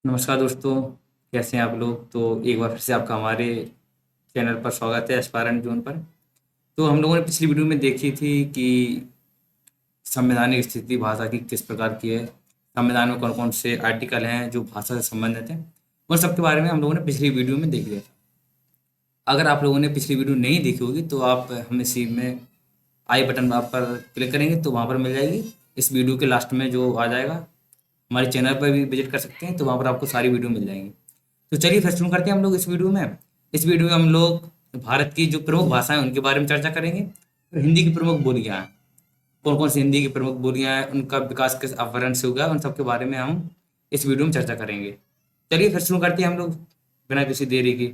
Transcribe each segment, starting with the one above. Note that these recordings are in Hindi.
नमस्कार दोस्तों। कैसे हैं आप लोग। तो एक बार फिर से आपका हमारे चैनल पर स्वागत है एस्पायरेंट जोन पर। तो हम लोगों ने पिछली वीडियो में देखी थी कि संवैधानिक स्थिति भाषा की किस प्रकार की है, संविधान में कौन कौन से आर्टिकल हैं जो भाषा से संबंधित हैं। उन सब के बारे में हम लोगों ने पिछली वीडियो में देख लिया था। अगर आप लोगों ने पिछली वीडियो नहीं देखी होगी तो आप हमें इसी में आई बटन आप पर क्लिक करेंगे तो वहाँ पर मिल जाएगी। इस वीडियो के लास्ट में जो आ जाएगा, हमारे चैनल पर भी विजिट कर सकते हैं, तो वहाँ पर आपको सारी वीडियो मिल जाएंगी। तो चलिए फिर शुरू करते हैं हम लोग इस वीडियो में। इस वीडियो में हम लोग भारत की जो प्रमुख भाषाएं हैं उनके बारे में चर्चा करेंगे और हिंदी की प्रमुख बोलियां हैं, कौन कौन सी हिंदी की प्रमुख बोलियां हैं, उनका विकास किस अवरण से हुआ, उन सब के बारे में हम इस वीडियो में चर्चा करेंगे। चलिए फिर शुरू करते हैं हम लोग बिना किसी देरी की।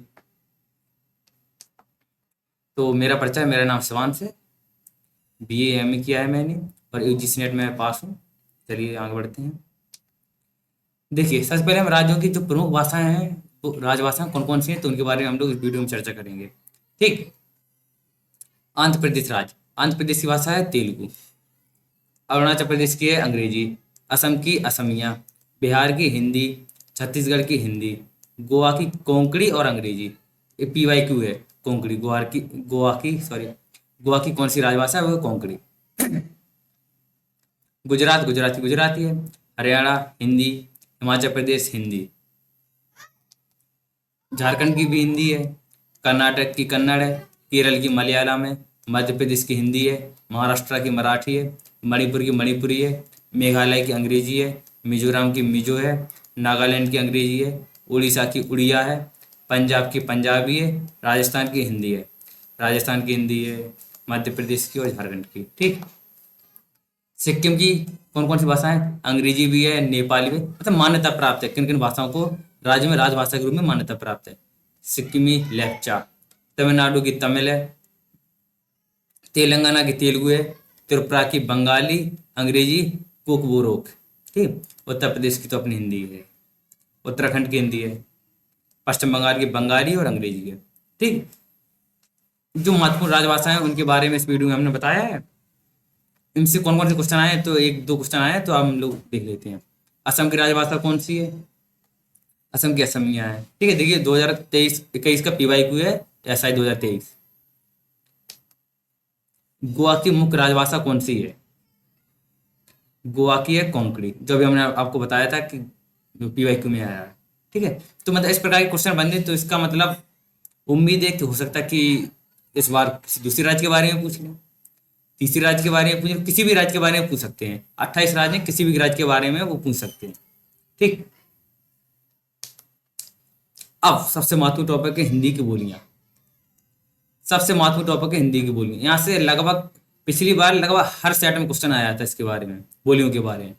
तो मेरा परिचय, मेरा नाम शिवांश है, BA MA किया है मैंने और UGC नेट में पास हूँ। चलिए आगे बढ़ते हैं। देखिए, सबसे पहले हम राज्यों की जो प्रमुख भाषाएं हैं, तो राजभाषाएं कौन कौन सी हैं, तो उनके बारे में हम लोग इस वीडियो में चर्चा करेंगे। ठीक। आंध्र प्रदेश राज्य, आंध्र प्रदेश की भाषा है तेलुगु। अरुणाचल प्रदेश की है अंग्रेजी। असम की असमिया। बिहार की हिंदी। छत्तीसगढ़ की हिंदी। गोवा की कोंकणी और अंग्रेजी। ये PYQ है। कोंकणी गोवा की कौन सी राजभाषा है, वो है कोंकणी। गुजरात, गुजराती है। हरियाणा हिंदी। हिमाचल प्रदेश हिंदी। झारखंड की भी हिंदी है। कर्नाटक की कन्नड़ है। केरल की मलयालम है। मध्य प्रदेश की हिंदी है। महाराष्ट्र की मराठी है। मणिपुर की मणिपुरी है। मेघालय की अंग्रेजी है। मिजोरम की मिजो है। नागालैंड की अंग्रेजी है। उड़ीसा की उड़िया है। पंजाब की पंजाबी है। राजस्थान की हिंदी है। मध्य प्रदेश की और झारखंड की। ठीक। सिक्किम की कौन कौन सी भाषाएं, अंग्रेजी भी है, नेपाली भी, मतलब मान्यता प्राप्त है। किन किन भाषाओं को राज्य में राजभाषा के रूप में मान्यता प्राप्त है। सिक्किमी लेप्चा। तमिलनाडु की तमिल है। तेलंगाना की तेलुगु है। त्रिपुरा की बंगाली, अंग्रेजी कोकबोरोक। ठीक। उत्तर प्रदेश की तो अपनी हिंदी है। उत्तराखंड की हिंदी है। पश्चिम बंगाल की बंगाली और अंग्रेजी है। ठीक। जो महत्वपूर्ण राजभाषा है उनके बारे में इस वीडियो में हमने बताया है। इनसे कौन कौन से क्वेश्चन आए हैं, तो एक दो क्वेश्चन आए हैं, तो हम लोग देख लेते हैं। असम की राजभाषा कौन सी है। असम की असमिया है। ठीक है। देखिए 2023-21 का PYQ है, SI 2023। गोवा की मुख्य राजभाषा कौन सी है। गोवा की है कोंकणी, जो भी हमने आपको बताया था कि PYQ में आया है। ठीक है। तो मतलब इस प्रकार के क्वेश्चन बनते, तो इसका मतलब उम्मीद है कि हो सकता है कि इस बार किसी दूसरे राज्य के बारे में पूछ लें, तीसरे राज्य के बारे में पूछ लें, किसी भी राज्य के बारे में पूछ सकते हैं। 28 राज्य हैं, किसी भी राज्य के बारे में वो पूछ सकते हैं। ठीक। अब सबसे महत्वपूर्ण टॉपिक है हिंदी की बोलियां। यहाँ से लगभग पिछली बार लगभग हर सेट में क्वेश्चन आया था इसके बारे में, बोलियों के बारे में।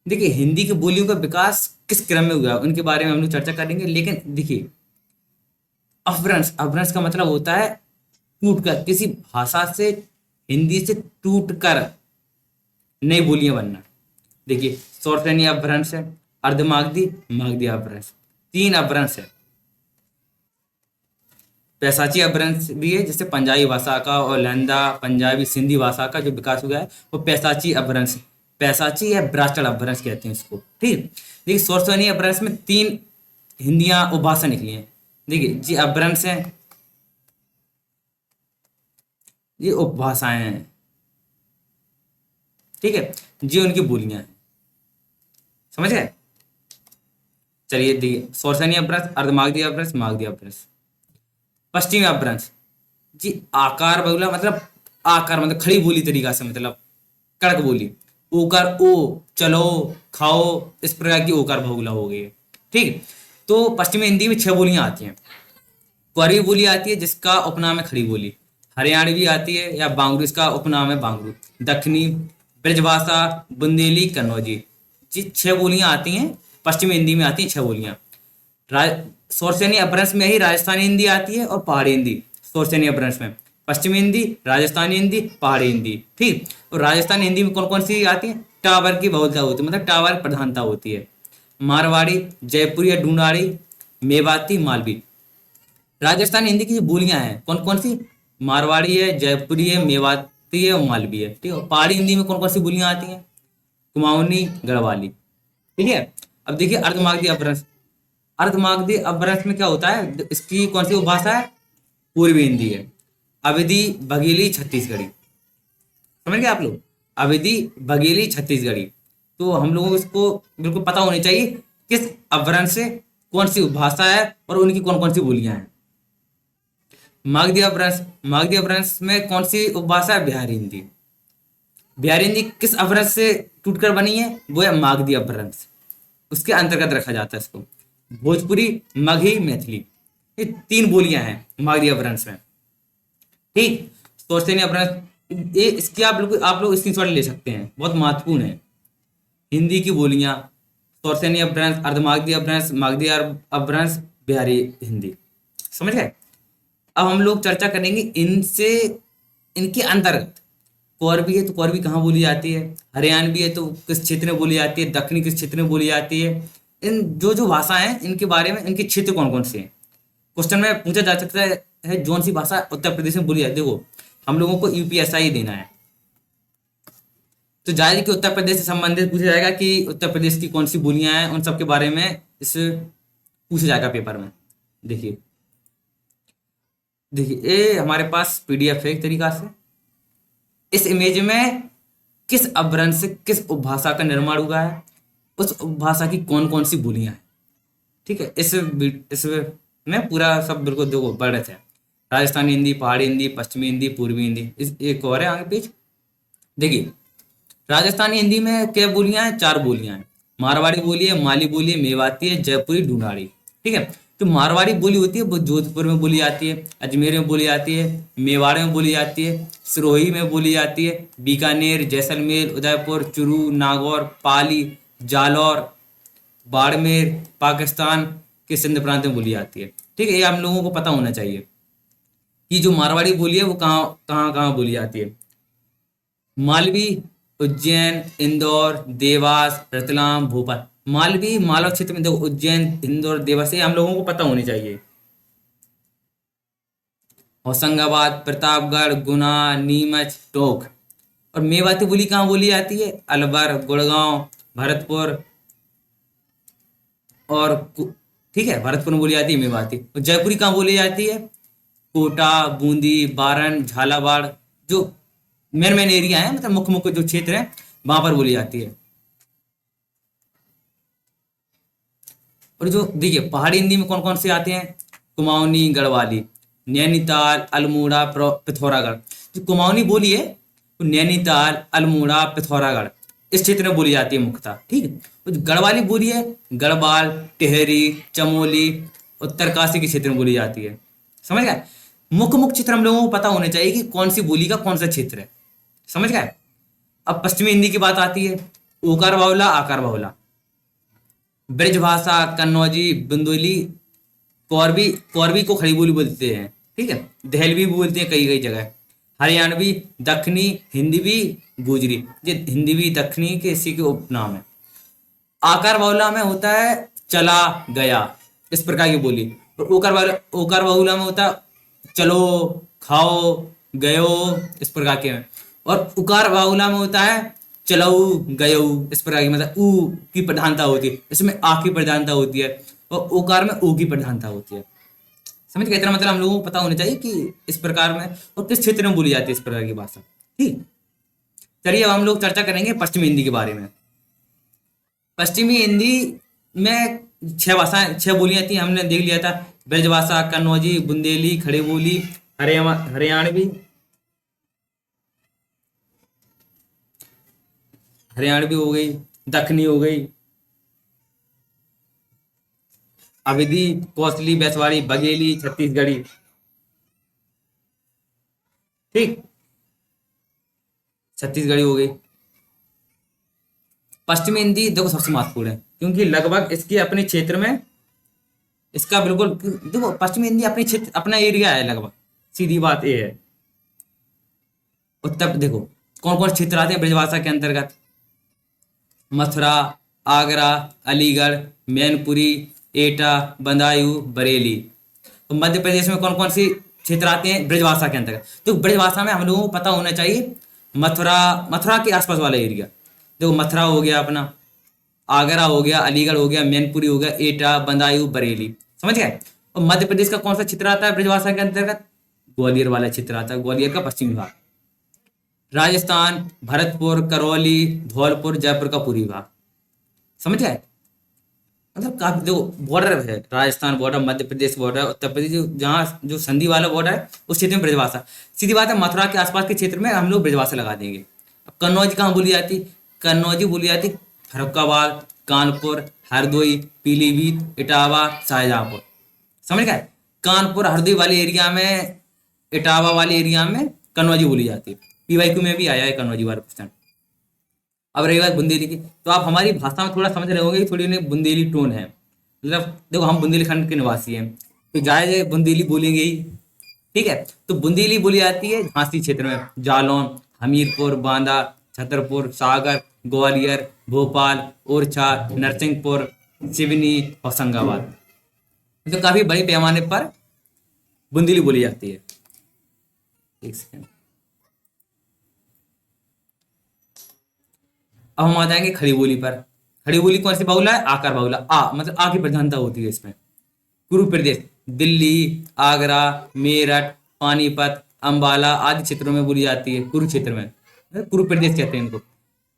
देखिए, हिंदी की बोलियों का विकास किस क्रम में हुआ उनके बारे में हम लोग चर्चा करेंगे। लेकिन देखिए, अपभ्रंश, अपभ्रंश का मतलब होता है टूट कर, किसी भाषा से, हिंदी से टूट कर नई बोलियां बनना। देखिए, शॉर्टनी अपभ्रंश है, अर्धमागधी, मागधी अपभ्रंश, 3 अपभ्रंश है। पैसाची अपभ्रंश भी है, जैसे पंजाबी भाषा का और लहंदा पंजाबी सिंधी भाषा का जो विकास हुआ है वो पैसाची अपभ्रंश, पैसाची या ब्राचल अपभ्रंश कहते हैं इसको। ठीक। देखिए, शॉर्टनी अपभ्रंश में 3 हिंदियां उपभाषा निकली हैं। देखिए, जी अपभ्रंश है, ये उपभाषाएं हैं। ठीक है। जी उनकी बोलियां हैं। समझ गए। चलिए देखिए, शॉर्टनी अपभ्रंश, अर्धमागधी अपभ्रंश, मागधी अपभ्रंश। पश्चिमी अपभ्रंश, जी आकार बहुला, मतलब आकार मतलब खड़ी बोली तरीका से, मतलब कड़क बोली। ओकार ओ, चलो, खाओ, इस प्रकार की ओकार बहुला हो गई है। ठीक। तो पश्चिमी हिंदी में 6 बोलियां आती हैं। क्वरी बोली आती है जिसका उपनाम है खड़ी बोली। हरियाणवी आती है या बांगरू, इसका उपनाम है बांगरू। दक्षिणी ब्रजभाषा, बुंदेली, कन्नौजी, जी 6 बोलियां आती हैं। पश्चिमी हिंदी में आती हैं 6 बोलियां। शॉर्टनी अपभ्रंश में ही राजस्थानी हिंदी आती है और पहाड़ी हिंदी। शॉर्टनी अपभ्रंश में पश्चिमी हिंदी, राजस्थानी हिंदी, पहाड़ी हिंदी। ठीक। और राजस्थानी हिंदी में कौन कौन सी आती है, टावर की बहुलता होती है, मतलब टावर प्रधानता होती है। मारवाड़ी, जयपुरी या ढूंढाड़ी, मेवाती, मालवी। राजस्थानी हिंदी की जो बोलियां हैं कौन कौन सी, मारवाड़ी है, जयपुरी है, मेवाती है और मालवी है। ठीक है। पहाड़ी हिंदी में कौन कौन सी बोलियां आती हैं, कुमाऊनी, गढ़वाली। ठीक है। अब देखिए अर्धमागधी अपभ्रंश, अर्धमागधी अपभ्रंश में क्या होता है, इसकी कौन सी उपभाषा है, पूर्वी हिंदी है। अवधी, बघेली, छत्तीसगढ़ी। समझ गए आप लोग, अवधी, बघेली, छत्तीसगढ़ी। तो हम लोगों को इसको बिल्कुल पता होनी चाहिए किस अपभ्रंश से कौन सी उपभाषा है और उनकी कौन कौन सी बोलियां हैं। मागधी अपभ्रंश, मागधी अपभ्रंश में कौन सी उपभाषा है, बिहारी हिंदी। बिहारी हिंदी किस अपभ्रंश से टूटकर बनी है, वो है मागधी अपभ्रंश, उसके अंतर्गत रखा जाता है इसको। भोजपुरी, मगही, मैथिली, ये 3 बोलियां हैं मागधी अपभ्रंश में। ठीक, तोरसेनी अपभ्रंश, ये इसकी आप लोग स्क्रीनशॉट ले सकते हैं, बहुत महत्वपूर्ण है। हिंदी की बोलियां, तोरसेनी अपभ्रंश, अर्धमागधी अपभ्रंश, मागधी अपभ्रंश, बिहारी हिंदी। समझ गए। अब हम लोग चर्चा करेंगे इनसे, इनके अंतर्गत। कौरवी है तो कौरवी कहाँ बोली जाती है, हरियाणवी है तो किस क्षेत्र में बोली जाती है, दक्षिणी किस क्षेत्र में बोली जाती है। इन जो जो भाषाएं हैं इनके बारे में, इनके क्षेत्र कौन कौन से हैं, क्वेश्चन में पूछा जा सकता है। कौन सी भाषा उत्तर प्रदेश में बोली जाती है। देखो, हम लोगों को यूपीएसआई देना है, तो जाहिर कि उत्तर प्रदेश से संबंधित पूछा जाएगा कि उत्तर प्रदेश की कौन सी बोलियां हैं, उन सब के बारे में इस पूछा जाएगा पेपर में। देखिए देखिए, ये हमारे पास पीडीएफ है एक तरीका से। इस इमेज में किस अपभ्रंश से किस उपभाषा का निर्माण हुआ है, उस उपभाषा की कौन कौन सी बोलियां हैं। ठीक है, इस में पूरा सब बिल्कुल देखो बढ़त है। राजस्थानी हिंदी, पहाड़ी हिंदी, पश्चिमी हिंदी, पूर्वी हिंदी। इस एक और है आगे पेज। देखिए, राजस्थानी हिंदी में क्या बोलियां हैं, 4 बोलियां हैं। मारवाड़ी बोली है, माली बोली है, मेवाती है, जयपुरी, ढूंढाड़ी। ठीक है, तो मारवाड़ी बोली होती है वो जोधपुर में बोली जाती है, अजमेर में बोली जाती है, मेवाड़ में बोली जाती है, सिरोही में बोली जाती है, बीकानेर, जैसलमेर, उदयपुर, चुरू, नागौर, पाली, जालौर, बाड़मेर, पाकिस्तान के सिंध प्रांत में बोली जाती है। ठीक है, ये हम लोगों को पता होना चाहिए कि जो मारवाड़ी बोली है वो कहाँ कहाँ कहाँ बोली जाती है। मालवी, उज्जैन, इंदौर, देवास, रतलाम, भोपाल। मालवी, मालवा क्षेत्र में देखो, उज्जैन, इंदौर, देवास, ये हम लोगों को पता होनी चाहिए। होशंगाबाद, प्रतापगढ़, गुना, नीमच, टोंक। और मेवाती बोली कहाँ बोली जाती है, अलवर, गुड़गांव, भरतपुर और ठीक है, भरतपुर में बोली जाती है मेवाती। और जयपुरी कहाँ बोली जाती है, कोटा, बूंदी, बारन, झालावाड़, जो मेन मेन एरिया है, मतलब मुख्य मुख्य जो क्षेत्र है वहां पर बोली जाती है। और जो देखिए पहाड़ी हिंदी में कौन कौन से आते हैं, कुमाऊनी, गढ़वाली, नैनीताल, अल्मोड़ा, पिथौरागढ़। जो कुमाऊनी बोली है वो नैनीताल, अल्मोड़ा, पिथौरागढ़ इस क्षेत्र में बोली जाती है मुख्यतः। ठीक है, तो जो गढ़वाली बोली है, गढ़वाल, टिहरी, चमोली, उत्तरकाशी के क्षेत्र में बोली जाती है। समझ गए। मुख्य मुख्य क्षेत्र हम लोगों को पता होने चाहिए कि कौन सी बोली का कौन सा क्षेत्र है। समझ गए। अब पश्चिमी हिंदी की बात आती है, ओकार बाहुला, आकार बाहुला, ब्रजभाषा, कन्नौजी, बुंदेली, कौरवी, कौरवी को खड़ी बोली बोलते हैं। ठीक है, दहलवी भी बोलते हैं कई कई जगह। हरियाणवी, दक्षिणी, हिंदीवी, गुजरी, ये हिंदीवी दक्षिणी के इसी के उपनाम है। आकार बाहुला में होता है चला गया, इस प्रकार की बोली। और ओकार बाहुला में होता है चलो, खाओ, गयो, इस प्रकार के हैं। और उकार बाहुला में होता है चलऊ, गयऊ, इस प्रकार की, मतलब ऊ की प्रधानता होती है, इसमें आ की प्रधानता होती है, और ओकार में ओ की प्रधानता होती है। समझ गए। इतना मतलब हम लोगों को पता होना चाहिए कि इस प्रकार में और किस क्षेत्र में बोली जाती है इस प्रकार की भाषा। ठीक, चलिए अब हम लोग चर्चा करेंगे पश्चिमी हिंदी के बारे में। पश्चिमी हिंदी में 6 भाषाएं, 6 बोलियां थी, हमने देख लिया था। ब्रजभाषा, कन्नौजी, बुंदेली, खड़ी बोली, हरियाणवी, हरियाणवी हो गई, दक्षिणी हो गई, अवधी, कोसली, बैसवाड़ी, बघेली, छत्तीसगढ़ी। ठीक, छत्तीसगढ़ी हो गई। पश्चिमी हिंदी देखो सबसे महत्वपूर्ण है, क्योंकि लगभग इसकी अपने क्षेत्र में इसका बिल्कुल, देखो पश्चिमी हिंदी अपनी क्षेत्र, अपना एरिया है लगभग, सीधी बात ये है। उत्तर देखो कौन कौन क्षेत्र आते हैं ब्रजभाषा के अंतर्गत, मथुरा, आगरा, अलीगढ़, मैनपुरी, एटा, बदायूं, बरेली। तो मध्य प्रदेश में कौन कौन सी क्षेत्र आते हैं ब्रजभाषा के अंतर्गत। तो ब्रजभाषा में हम लोगों को पता होना चाहिए मथुरा, मथुरा के आसपास वाला एरिया। देखो मथुरा हो गया अपना, आगरा हो गया, अलीगढ़ हो गया, मैनपुरी हो गया, एटा, बदायूं, बरेली। समझ गए। और मध्य प्रदेश का कौन सा क्षेत्र आता है ब्रजभाषा के अंतर्गत? ग्वालियर वाला क्षेत्र आता है, ग्वालियर का पश्चिमी भाग। राजस्थान, भरतपुर, करौली, धौलपुर, जयपुर का पूर्वी भाग। समझ गए। मतलब काफी देखो, बॉर्डर है, राजस्थान बॉर्डर, मध्य प्रदेश बॉर्डर, उत्तर प्रदेश, जो जहाँ जो संधि वाला बॉर्डर है उस क्षेत्र में ब्रजभाषा। सीधी बात है, मथुरा के आसपास के क्षेत्र में हम लोग ब्रजभाषा लगा देंगे। अब कन्नौज कहाँ बोली जाती? कन्नौजी बोली जाती फर्रुखाबाद, कानपुर, हरदोई, पीलीभीत, इटावा, शाहजहाँपुर। समझ गए। कानपुर हरदोई वाले एरिया में, इटावा वाले एरिया में कन्नौजी बोली जाती है। पीवाईक्यू में भी आया है कन्नौजी वाला क्वेश्चन। अब रही बात बुंदेली की, तो आप हमारी भाषा में थोड़ा समझ रहे होंगे कि थोड़ी उन्हें बुंदेली टोन है। मतलब देखो, हम बुंदेलखंड के निवासी हैं, तो जायज है बुंदेली बोलेंगे ही। ठीक है। तो बुंदेली बोली जाती है झांसी क्षेत्र में, जालौन, हमीरपुर, बांदा, छतरपुर, सागर, ग्वालियर, भोपाल, ओरछा, नरसिंहपुर, सिवनी, होशंगाबाद। तो काफी बड़े पैमाने पर बुंदेली बोली जाती है। एक सेकंड। अब हम आ जाएंगे खड़ी बोली पर। खड़ी बोली कौन सी बाहुला है? आकार बाहुला। आ मतलब आ की प्रधानता होती है इसमें। कुरु प्रदेश, दिल्ली, आगरा, मेरठ, पानीपत, अंबाला आदि क्षेत्रों में बोली जाती है। कुरुक्षेत्र में कुरु प्रदेश कहते हैं इनको।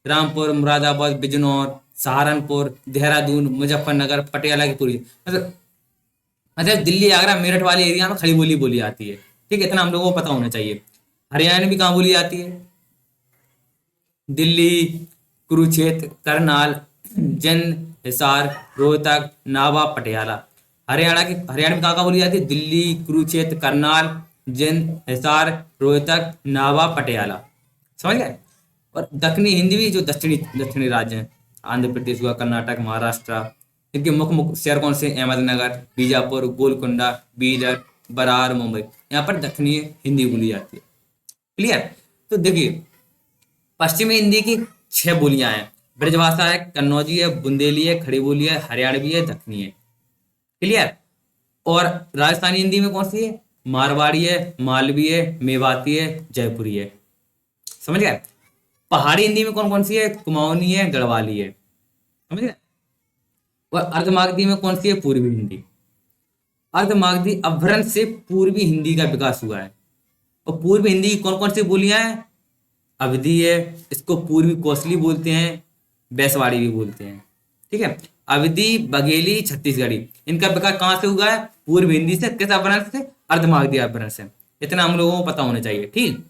रामपुर, मुरादाबाद, बिजनौर, सहारनपुर, देहरादून, मुजफ्फरनगर, पटियाला की पूरी मतलब दिल्ली, आगरा, मेरठ वाले एरिया में खड़ी बोली बोली जाती है। ठीक है, इतना हम लोगों को पता होना चाहिए। हरियाणा में भी कहाँ बोली जाती है? दिल्ली, कुरुक्षेत्र, करनाल, जंद, हिसार, रोहतक, नाभा, पटियाला। हरियाणा में कहाँ कहाँ बोली जाती है? दिल्ली, कुरुक्षेत्र, करनाल, जंद, हिसार, रोहतक, नाभा, पटियाला। समझ गए। और दक्षिणी हिंदी भी, जो दक्षिणी दक्षिणी राज्य हैं, आंध्र प्रदेश हुआ, कर्नाटक, महाराष्ट्र, इनके मुख्य शहर कौन से? अहमदनगर, बीजापुर, गोलकुंडा, बीदर, बरार, मुंबई। यहाँ पर दक्षिणी हिंदी बोली जाती है। क्लियर। तो देखिए, पश्चिमी हिंदी की 6 बोलियां हैं। ब्रजभाषा है, कन्नौजी है, बुंदेली है, खड़ी बोली है, हरियाणवी है, दक्षिणी है। क्लियर। और राजस्थानी हिंदी में कौन सी है? मारवाड़ी है, मालवी है, मेवाती है, जयपुरी है। समझ गए। पहाड़ी हिंदी में कौन कौन सी है? कुमाऊनी है, गढ़वाली है। समझ गए। और अर्धमागधी में कौन सी है? पूर्वी हिंदी। अर्धमागधी अपभ्रंश से पूर्वी हिंदी का विकास हुआ है। और पूर्वी हिंदी की कौन कौन सी बोलियां हैं? अवधी है, इसको पूर्वी कौशली बोलते हैं, बैसवाड़ी भी बोलते हैं। ठीक है। अवधी, बघेली, छत्तीसगढ़ी, इनका विकास कहाँ से हुआ है? पूर्व हिंदी से। किस अपभ्रंश से? अर्धमागधी अपभ्रंश से। इतना हम लोगों को पता होना चाहिए। ठीक।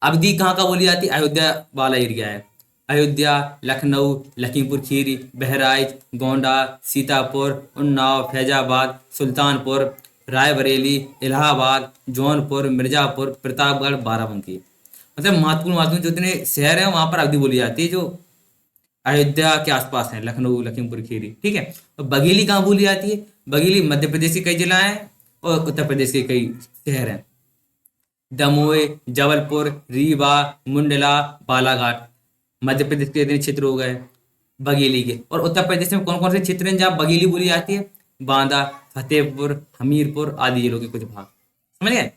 अवधी कहाँ का बोली जाती है? अयोध्या वाला एरिया है। अयोध्या, लखनऊ, लखीमपुर खीरी, बहराइच, गोंडा, सीतापुर, उन्नाव, फैजाबाद, सुल्तानपुर, रायबरेली, इलाहाबाद, जौनपुर, मिर्जापुर, प्रतापगढ़, बाराबंकी। मतलब महत्वपूर्ण महत्वपूर्ण जो इतने शहर हैं वहां पर अवधी बोली जाती है, जो अयोध्या के आसपास हैं, लखनऊ, लखीमपुर खीरी। ठीक है। और बघेली कहाँ बोली जाती है? बघेली मध्य प्रदेश के कई जिला हैं और उत्तर प्रदेश के कई शहर हैं। दमोह, जबलपुर, रीवा, मुंडला, बालाघाट मध्य प्रदेश के इतने क्षेत्र हो गए बघेली के। और उत्तर प्रदेश में कौन कौन से क्षेत्र हैं जहाँ बघेली बोली जाती है? बांदा, फतेहपुर, हमीरपुर आदि जिलों के कुछ भाग। समझ गए।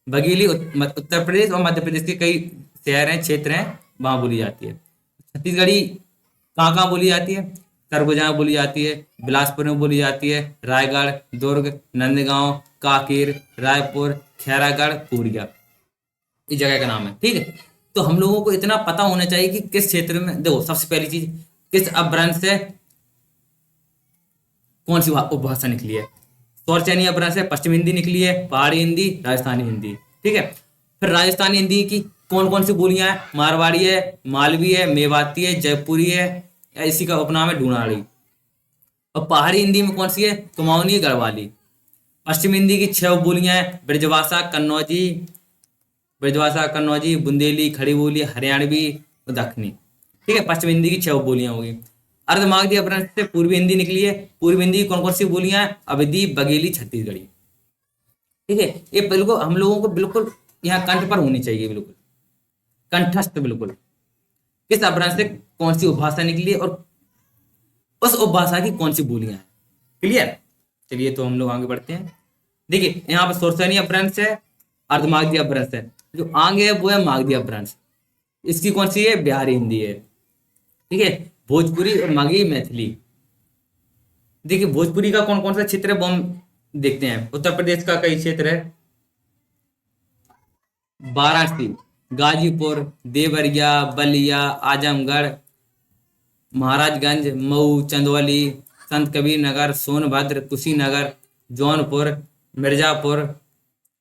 बघेली उत्तर प्रदेश और मध्य प्रदेश के कई शहर हैं, क्षेत्र हैं, वहां बोली जाती है। छत्तीसगढ़ी कहाँ कहाँ बोली जाती है? सरगुजा में बोली जाती है, बिलासपुर में बोली जाती है, रायगढ़, दुर्ग, नंदगांव, कांकेर, रायपुर, खैरागढ़, कोरिया, इस जगह का नाम है। ठीक है। तो हम लोगों को इतना पता होना चाहिए कि किस क्षेत्र में, देखो सबसे पहली चीज, किस अपभ्रंश से कौन सी उपभाषा निकली है? सौरचैनी अपभ्रंश है, पश्चिम हिंदी निकली है, पहाड़ी हिंदी, राजस्थानी हिंदी। ठीक है। फिर राजस्थानी हिंदी की कौन कौन सी बोलियां हैं? मारवाड़ी है, मालवी है, मेवाती है, जयपुरी है, या इसी का उपनाम है ढूंढाड़ी। और पहाड़ी हिंदी में कौन सी है? कुमाऊनी, गढ़वाली। पश्चिम हिंदी की 6 बोलियां हैं, ब्रजभाषा, कन्नौजी, बुंदेली, खड़ी बोली, हरियाणवी और दक्षिणी। ठीक है। पश्चिम हिंदी की 6 बोलियां होगी। अर्धमागधी अपभ्रंश से पूर्वी हिंदी निकली है। पूर्वी हिंदी की कौन कौन सी बोलियां हैं? अवधी, बघेली, छत्तीसगढ़ी। ठीक है। ये बिल्कुल हम लोगों को बिल्कुल यहाँ कंठ पर होनी चाहिए, बिल्कुल कंठस्थ, बिल्कुल किस अपभ्रंश से कौन सी उपभाषा निकली है और उस उपभाषा की कौन सी बोलियां हैं। क्लियर। चलिए तो हम लोग आगे बढ़ते हैं। देखिए यहाँ पर सौरसैनी अपभ्रंश है, अर्धमागधी अपभ्रंश है, जो आगे है वो है मागधी अपभ्रंश। इसकी कौन सी है? बिहारी हिंदी है। ठीक है। भोजपुरी और मगही मैथिली। देखिए भोजपुरी का कौन कौन सा क्षेत्र है वो हम देखते हैं। उत्तर प्रदेश का कई क्षेत्र है, वाराणसी, गाजीपुर, देवरिया, बलिया, आजमगढ़, महाराजगंज, मऊ, चंदौली, संत कबीर नगर, सोनभद्र, कुशीनगर, जौनपुर, मिर्जापुर,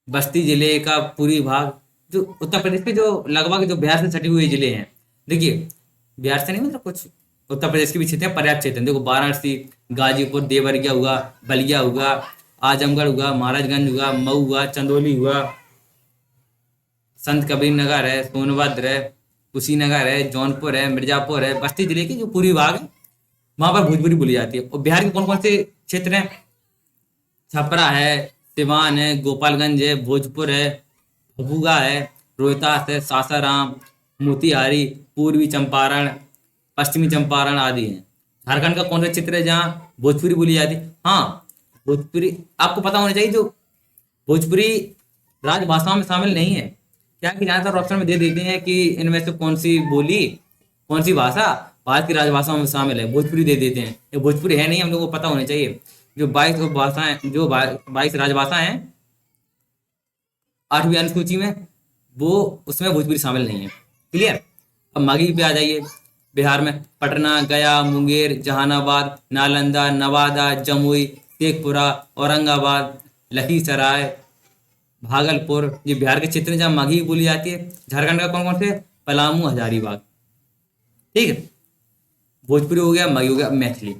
बस्ती जिले का पूरी भाग। जो उत्तर प्रदेश के जो लगभग जो बिहार से सटे हुए जिले हैं, देखिए बिहार से नहीं मतलब कुछ उत्तर प्रदेश के भी क्षेत्र हैं, पर्याप्त क्षेत्र हैं। देखो वाराणसी, गाजीपुर, देवरिया हुआ, बलिया हुआ, आजमगढ़ हुआ, महाराजगंज हुआ, मऊ हुआ, चंदौली हुआ, संत कबीर नगर है, सोनभद्र है, कुशीनगर है, जौनपुर है, मिर्जापुर है, बस्ती जिले की जो पूरी भाग है वहां पर भोजपुरी बोली जाती है। और बिहार के कौन कौन से क्षेत्र हैं? छपरा है, सिवान है, गोपालगंज है, भोजपुर है, भभुआ है, रोहतास है, सासाराम, मोतिहारी, पूर्वी चंपारण, पश्चिमी चंपारण आदि हैं। झारखंड का कौन सा क्षेत्र है जहाँ भोजपुरी बोली जाती है? हाँ, भोजपुरी आपको पता होना चाहिए, जो भोजपुरी राजभाषाओं में शामिल नहीं है। क्या कि ज्यादातर ऑप्शन में दे देते हैं कि इनमें से कौन सी बोली, कौन सी भाषा भारत की राजभाषाओं में शामिल है, भोजपुरी दे देते हैं। ये भोजपुरी है नहीं, हम लोगों को पता होना चाहिए। जो 22 भाषाएं, जो 22 राजभाषाएं हैं 8वीं अनुसूची में, वो उसमें भोजपुरी शामिल नहीं है। क्लियर। अब मागी पे आ जाइए। बिहार में पटना, गया, मुंगेर, जहानाबाद, नालंदा, नवादा, जमुई, शेखपुरा, औरंगाबाद, लखीसराय, भागलपुर, ये बिहार के क्षेत्र में जहाँ माघी बोली जाती है। झारखंड का कौन कौन से? पलामू, हजारीबाग। ठीक है, भोजपुरी हो गया, माघी हो गया। मैथिली,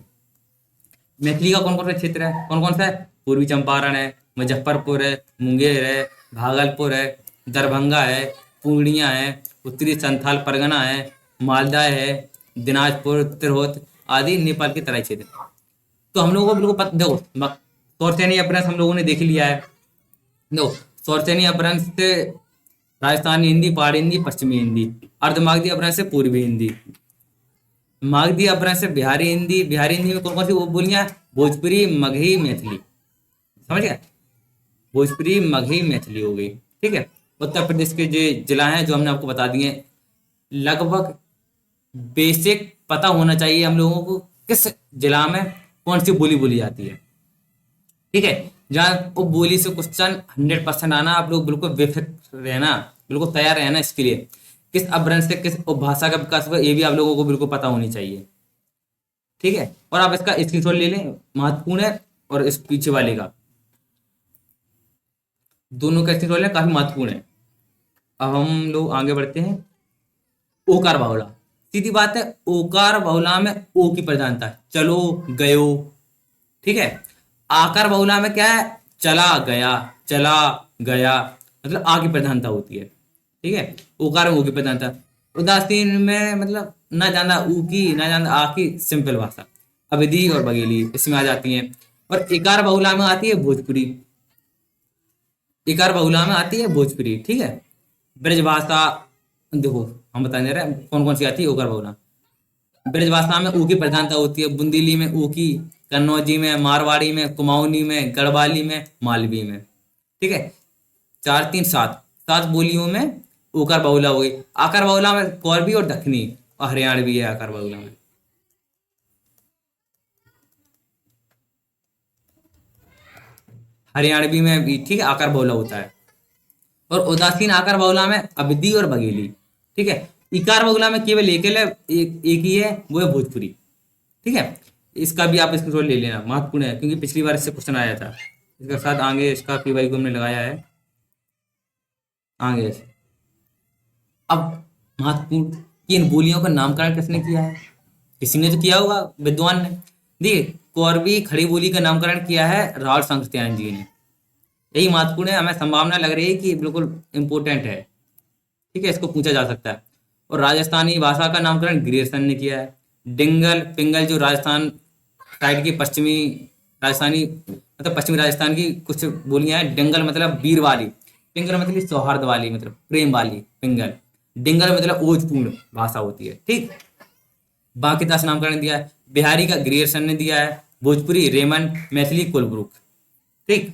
मैथिली का कौन कौन सा क्षेत्र है? कौन कौन सा है? पूर्वी चंपारण है, मुजफ्फरपुर है, मुंगेर है, भागलपुर है, दरभंगा है, पूर्णिया है, उत्तरी संथाल परगना है, मालदा है, दिनाजपुर, तिरहुत आदि नेपाल के तराई क्षेत्र। तो हम लोगों को बिल्कुल पता, देखो सौरसैनी अपभ्रंश हम लोगों ने देख लिया है। देखो सौरसैनी अपभ्रंश से राजस्थानी हिंदी, पहाड़ी हिंदी, पश्चिमी हिंदी। अर्धमागधी अपभ्रंश से पूर्वी हिंदी। मागधी अपभ्रंश से बिहारी हिंदी। बिहारी हिंदी में कौन कौन सी वो बोलियां? भोजपुरी, मगही, मैथिली। समझ गया? भोजपुरी, मगही, मैथिली हो गई। ठीक है। उत्तर प्रदेश के जो जिला हैं जो हमने आपको बता दिए, लगभग बेसिक पता होना चाहिए हम लोगों को किस जिला में कौन सी बोली बोली जाती है। ठीक है। जहाँ वो बोली से क्वेश्चन 100% आना, आप लोग बिल्कुल बेफिक्र रहना, बिल्कुल तैयार रहना इसके लिए। किस अपभ्रंश से किस उपभाषा का विकास हुआ, ये भी आप लोगों को बिल्कुल पता होनी चाहिए। ठीक है। और आप इसका स्क्रीनशॉट ले लें, महत्वपूर्ण है। और इस पीछे वाले का, दोनों का स्क्रीनशॉट लें, काफी महत्वपूर्ण है। अब हम लोग आगे बढ़ते हैं। ओकार बाहुला, सीधी बात है, ओकार बाहुला में ओ की प्रधानता है। चलो, गयो। ठीक है। आकार बहुला में क्या है? चला गया, चला गया, मतलब आ की प्रधानता होती है। ठीक है। उकार में ऊ की प्रधानता। उदासीन में मतलब ना जाना ऊ की, ना जाना आ की, सिंपल भाषा। अवधि और बघेली इसमें आ जाती हैं। और इकार बहुला में आती है भोजपुरी। इकार बहुला में आती है भोजपुरी। ठीक है। ब्रजभाषा, देखो हम बताने रहे हैं कौन कौन सी आती है उकार बहुला। ब्रजभाषा में ऊ की प्रधानता होती है। बुंदीली में ऊ की, कन्नौजी में, मारवाड़ी में, कुमाऊनी में, गढ़वाली में, मालवी में। ठीक है। 4 3 7, 7 बोलियों में ओकार बहुला हो गई। आकार बहुला में कौरवी और दक्षिणी और हरियाणवी है आकार बहुला में। हरियाणवी में भी ठीक है आकार बहुला होता है। और उदासीन आकार बहुला में अवधि और बघेली। ठीक है। इकार बहुला में केवल एक ही है, वो है भोजपुरी। ठीक है। इसका भी आप स्क्रीनशॉट ले लेना, महत्वपूर्ण है, क्योंकि पिछली बार इससे क्वेश्चन आया था। इसके साथ आगे इसका पीवाई को हमने लगाया है आगे। अब महत्वपूर्ण कि इन बोलियों का नामकरण किसने किया है? किसी ने तो किया होगा, विद्वान ने। देखिए कौरवी खड़ी बोली का नामकरण किया है राहुल संकृत्यायन जी ने। यही महत्वपूर्ण है, हमें संभावना लग रही है कि बिल्कुल इंपॉर्टेंट है। ठीक है, इसको पूछा जा सकता है। और राजस्थानी भाषा का नामकरण ग्रियर्सन ने किया है। डिंगल पिंगल जो राजस्थान साइड की पश्चिमी राजस्थानी, मतलब पश्चिमी राजस्थान की कुछ बोलियां हैं। डिंगल मतलब वीर वाली, पिंगल मतलब सौहार्द वाली, मतलब प्रेम वाली पिंगल। डिंगल मतलब ओजपूर्ण भाषा होती है। ठीक। बाकी दास नामकरण दिया है। बिहारी का ग्रियर्सन ने दिया है। भोजपुरी रेमन, मैथिली कोलब्रुक। ठीक।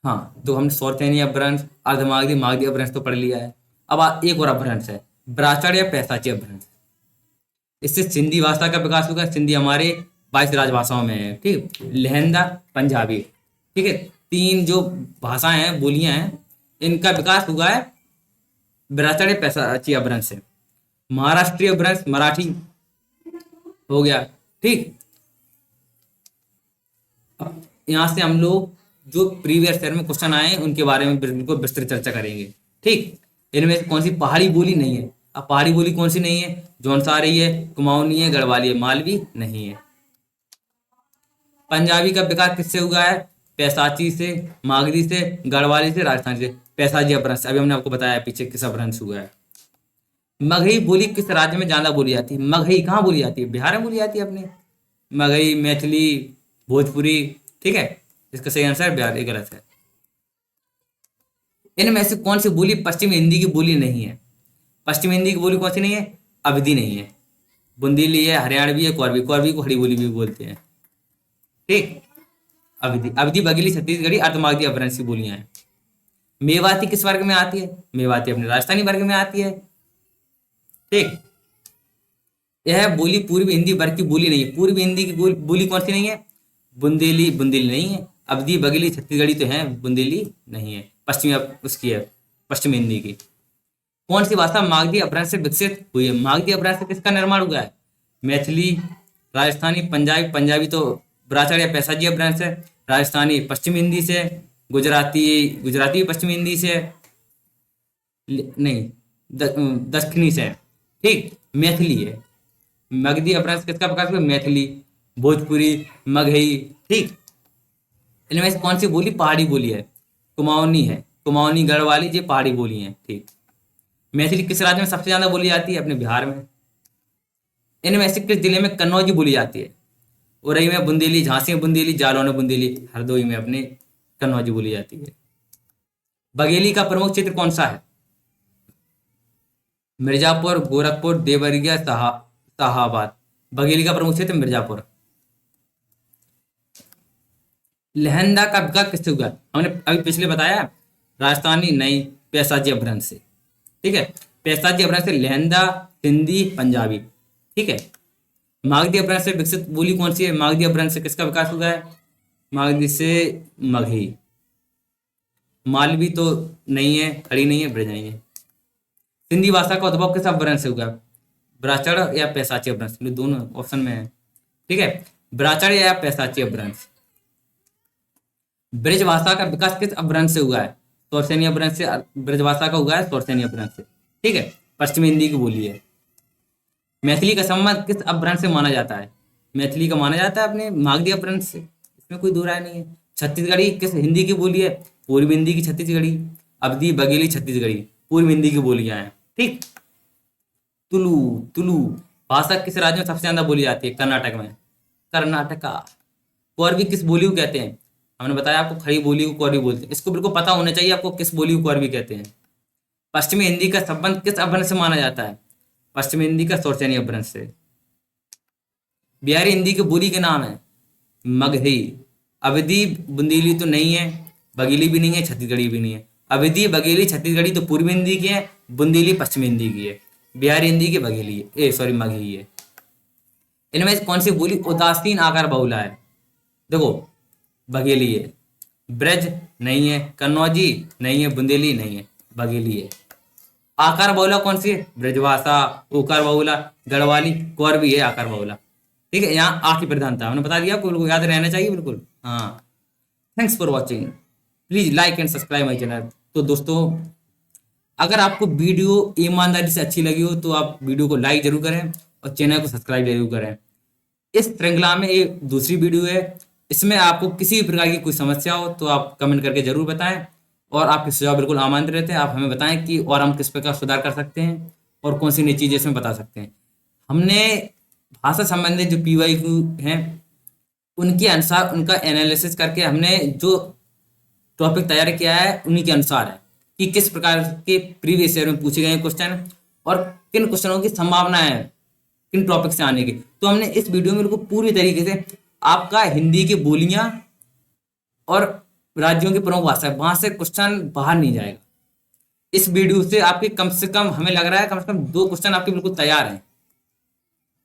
हाँ, तो हमने सौरसैनी अपभ्रंश, अर्धमागधी, मागधी अपभ्रंश तो पढ़ लिया है। अब एक और अपभ्रंश है ब्राह्मण या पैशाची अपभ्रंश। इससे सिंधी भाषा का विकास होगा। सिंधी हमारे 22 राजभाषाओं में है, ठीक। लहंदा, पंजाबी, ठीक है, 3 जो भाषाएं हैं, बोलियां हैं, इनका विकास हुआ है ब्राह्मण या पैशाची अपभ्रंश से। महाराष्ट्रीय अपभ्रंश मराठी हो गया, ठीक। अब यहाँ से हम लोग जो प्रीवियस ईयर में क्वेश्चन आए उनके बारे में बिल्कुल विस्तृत चर्चा करेंगे, ठीक। इनमें से कौन सी पहाड़ी बोली नहीं है? अब पहाड़ी बोली कौन सी नहीं है? जौनसारी है, कुमाऊनी है, गढ़वाली है, मालवी नहीं है। पंजाबी का विकास किससे हुआ है? पैशाची से, मागधी से, गढ़वाली से, राजस्थान से। पैशाची अपभ्रंश अभी हमने आपको बताया पीछे किस अपभ्रंश हुआ है। मगही बोली किस राज्य में ज्यादा बोली जाती है? मगही कहाँ बोली जाती है? बिहार में बोली जाती है अपने। मगही, मैथिली, भोजपुरी, ठीक है। इसका सही आंसर है बिहार, ये गलत है। इनमें से कौन सी बोली पश्चिम हिंदी की बोली नहीं है? पश्चिम हिंदी की बोली कौन सी नहीं है? अवधी नहीं है, बुंदेली है, हरियाणवी है, कोरवी। कोरवी को खड़ी बोली भी बोलते हैं, ठीक। अवधी, अवधी, बघेली, छत्तीसगढ़ी, अर्धमागधी अपभ्रंश की बोलियां हैं। मेवाती किस वर्ग में आती है? मेवाती अपने राजस्थानी वर्ग में आती है, ठीक। यह बोली पूर्वी हिंदी वर्ग की बोली नहीं है। पूर्वी हिंदी की बोली कौन सी नहीं है? बुंदेली, बुंदेली नहीं है। अवधी, बघेली, छत्तीसगढ़ी तो है, बुंदेली नहीं है। पश्चिमी उसकी है, पश्चिम हिंदी की। कौन सी भाषा मागधी अपभ्रंश से विकसित हुई है? मागधी अपभ्रंश से किसका निर्माण हुआ है? मैथिली, राजस्थानी, पंजाबी। पंजाबी तो ब्राह्मण या पैशाची अपभ्रंश है। राजस्थानी पश्चिम हिंदी से, गुजराती, गुजराती पश्चिम हिंदी से नहीं, दक्षिणी से, ठीक। मैथिली है। मगधी अपभ्रंश किसका प्रकाश हुआ? मैथिली, भोजपुरी, मगही, ठीक। इनमें से कौन सी बोली पहाड़ी बोली है? कुमाऊनी है, कुमाऊनी, गढ़वाली, ये पहाड़ी बोली है, ठीक। मैथिली किस राज्य में सबसे ज्यादा बोली जाती है? अपने बिहार में। इनमें से किस जिले में कन्नौजी बोली जाती है? उरई में बुंदेली, झांसी में बुंदेली, जालौन में बुंदेली, हरदोई में अपने कन्नौजी बोली जाती है। बघेली का प्रमुख क्षेत्र कौन सा है? मिर्जापुर, गोरखपुर, देवरिया, शाहाबाद। बघेली का प्रमुख क्षेत्र मिर्जापुर। लहंदा का विकास किससे हुआ? हमने अभी पिछले बताया, राजस्थानी नहीं, पैशाची अपभ्रंश से, ठीक है। पैशाची अपभ्रंश से लहंदा, हिंदी, पंजाबी, ठीक है। मागधी अपभ्रंश से विकसित बोली कौन सी है? मागधी अपभ्रंश से किसका विकास हुआ है? मागधी से मगही। मालवी तो नहीं है, खड़ी नहीं है, ब्रज नहीं है। सिंधी भाषा का उद्भव किस अपभ्रंश से हुआ? ब्राह्मण या पैशाची अपभ्रंश, दोनों ऑप्शन में है, ठीक है। ब्राह्मण या पैशाची अपभ्रंश। ब्रज भाषा का विकास किस अपभ्रंश से हुआ है? तौरसेनी अपभ्रंश से ब्रज भाषा का हुआ है, तौरसेनी अपभ्रंश से, ठीक है। पश्चिमी हिंदी की बोली है। मैथिली का संबंध किस अपभ्रंश से माना जाता है? मैथिली का माना जाता है अपने मागधी अपभ्रंश से, इसमें कोई दो राय नहीं है। छत्तीसगढ़ी किस हिंदी की बोली है? पूर्वी हिंदी की छत्तीसगढ़ी। अवधी, बघेली, छत्तीसगढ़ी पूर्व हिंदी की बोलियां हैं, ठीक। तुलु, तुलु भाषा किस राज्य में सबसे ज्यादा बोली जाती है? कर्नाटक में, कर्नाटका। कोरवी किस बोली को कहते हैं? हमने बताया आपको, खड़ी बोली को कोरवी बोलते हैं। इसको बिल्कुल पता होना चाहिए आपको किस बोली को कोरवी कहते हैं। पश्चिमी हिंदी का संबंध किस अपभ्रंश से माना जाता है? पश्चिमी हिंदी का तौरसेनी अपभ्रंश से। बिहारी हिंदी की बोली के नाम है मगही। अवधी, बुंदेली तो नहीं है, बघेली भी नहीं है, छत्तीसगढ़ी भी नहीं है। अवधी, बघेली, छत्तीसगढ़ी तो पूर्वी हिंदी की है, बुंदेली पश्चिमी हिंदी की है। बिहारी हिंदी की बघेली है, सॉरी मगही है। इनमें से कौन सी बोली उदासीन आकार बहुला है? देखो, बघेली है। ब्रज नहीं है, कन्नौजी नहीं है, बुंदेली नहीं है, बघेली है। आकार बहुला कौन सी है? ब्रजभाषा, ओकार बहुला, गढ़वाली, कोरवी है आकार बहुला, ठीक है। यहाँ आ की प्रधानता हमने बता दिया, आपको याद रहना चाहिए बिल्कुल। हाँ, thanks for watching, please like and subscribe my channel. तो दोस्तों, अगर आपको वीडियो ईमानदारी से अच्छी लगी हो तो आप वीडियो को लाइक जरूर करें और चैनल को सब्सक्राइब जरूर करें। इस श्रृंखला में एक दूसरी वीडियो है, इसमें आपको किसी भी प्रकार की कोई समस्या हो तो आप कमेंट करके जरूर बताएं और आपके सुझाव बिल्कुल आमंत्रित रहते हैं। आप हमें बताएं कि और हम किस प्रकार सुधार कर सकते हैं और कौन सी नई चीज़ें इसमें बता सकते हैं। हमने भाषा संबंधित जो PYQ हैं उनके अनुसार उनका एनालिसिस करके हमने जो टॉपिक तैयार किया है उन्हीं के अनुसार है कि किस प्रकार के प्रीवियस ईयर में पूछे गए क्वेश्चन और किन क्वेश्चनों की संभावना है किन टॉपिक से आने की। तो हमने इस वीडियो में बिल्कुल पूरी तरीके से आपका हिंदी की बोलियां और राज्यों की प्रमुख भाषा वहां से क्वेश्चन बाहर नहीं जाएगा। इस वीडियो से आपके कम से कम हमें लग रहा है कम से कम 2 क्वेश्चन आपके बिल्कुल तैयार हैं।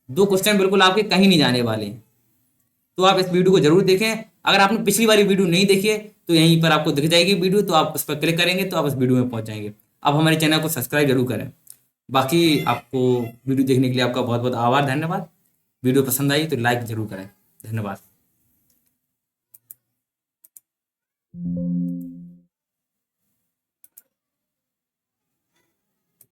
2 क्वेश्चन बिल्कुल आपके कहीं नहीं जाने वाले। तो आप इस वीडियो को जरूर देखें। अगर आपने पिछली वाली वीडियो नहीं देखी है तो यहीं पर आपको दिख जाएगी वीडियो, तो आप उस पर क्लिक करेंगे तो आप उस वीडियो में पहुंच जाएंगे। आप हमारे चैनल को सब्सक्राइब जरूर करें। बाकी आपको वीडियो देखने के लिए आपका बहुत बहुत आभार, धन्यवाद। वीडियो पसंद आई तो लाइक जरूर करें। धन्यवाद।